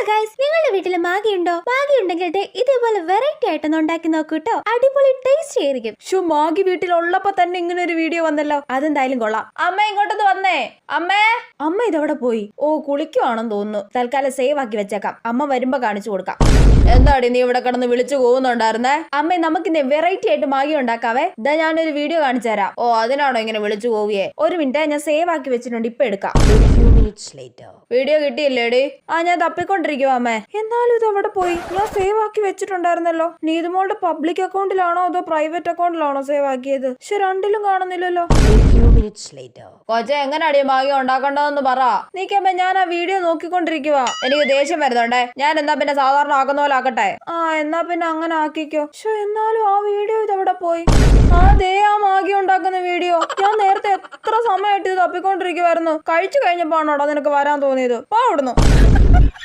Guys, നിങ്ങളുടെ വീട്ടിൽ Maggi ഉണ്ടോ? മാഗി ഉണ്ടെങ്കിൽ ഇതേപോലെ വെറൈറ്റി ആയിട്ടൊന്ന് ഉണ്ടാക്കി നോക്കൂട്ടോ. അടിപൊളി ടേസ്റ്റ് ആയിരിക്കും. മാഗി വീട്ടിലുള്ളപ്പോ തന്നെ ഇങ്ങനെ ഒരു വീഡിയോ വന്നല്ലോ, അതെന്തായാലും കൊള്ളാം. അമ്മ ഇങ്ങോട്ടൊന്ന് വന്നേ. അമ്മ ഇതവിടെ പോയി. ഓ, കുളിക്കുവാണെന്ന് തോന്നുന്നു. തൽക്കാലം സേവ് ആക്കി വെച്ചേക്കാം, അമ്മ വരുമ്പോ കാണിച്ചു കൊടുക്കാം. എന്താടി നീ ഇവിടെ കിടന്ന് വിളിച്ചു പോകുന്നുണ്ടായിരുന്നേ? അമ്മ നമുക്കിന്നെ വെറൈറ്റി ആയിട്ട് മാഗി ഉണ്ടാക്കാവേ. ഇതാ ഞാനൊരു വീഡിയോ കാണിച്ചു തരാം. ഓ, അതിനാണോ ഇങ്ങനെ വിളിച്ചു പോവിയേ? ഒരു മിനിറ്റ്, ഞാൻ സേവ് ആക്കി വെച്ചിട്ടുണ്ട്, ഇപ്പൊ എടുക്കാം. വീഡിയോ കിട്ടിയില്ലേടി? ഞാൻ തപ്പിക്കൊണ്ടിരിക്കുവാ അമ്മേ. എന്നാലും ഇത് എവിടെ പോയി? ഞാൻ സേവ് ആക്കി വെച്ചിട്ടുണ്ടായിരുന്നല്ലോ. നീതുമോളുടെ പബ്ലിക് അക്കൗണ്ടിലാണോ അതോ പ്രൈവറ്റ് അക്കൗണ്ടിലാണോ സേവ് ആക്കിയത്? പക്ഷെ രണ്ടിലും കാണുന്നില്ലല്ലോ. കൊച്ചെ, എങ്ങനെയാടി മാഗി ഉണ്ടാക്കണ്ടെന്ന് പറ. നീക്കമ്മ, ഞാൻ ആ വീഡിയോ നോക്കിക്കൊണ്ടിരിക്കുവാ. എനിക്ക് ദേഷ്യം വരുന്നുണ്ടേ. ഞാൻ എന്നാ പിന്നെ സാധാരണ ആക്കുന്ന പോലെ ആക്കട്ടെ. എന്നാ പിന്നെ അങ്ങനെ ആക്കിക്കോ. പക്ഷെ എന്നാലും ആ വീഡിയോ ഇതെവിടെ പോയി? ദേ ആ മാഗി ഉണ്ടാക്കുന്ന വീഡിയോ. ഞാൻ നേരത്തെ എത്ര സമയമായിട്ട് ഇത് തപ്പിക്കൊണ്ടിരിക്കുവായിരുന്നു. കഴിച്ചു കഴിഞ്ഞപ്പോ ആണോടാ നിനക്ക് വരാൻ തോന്നിയത്? അവിടുന്ന്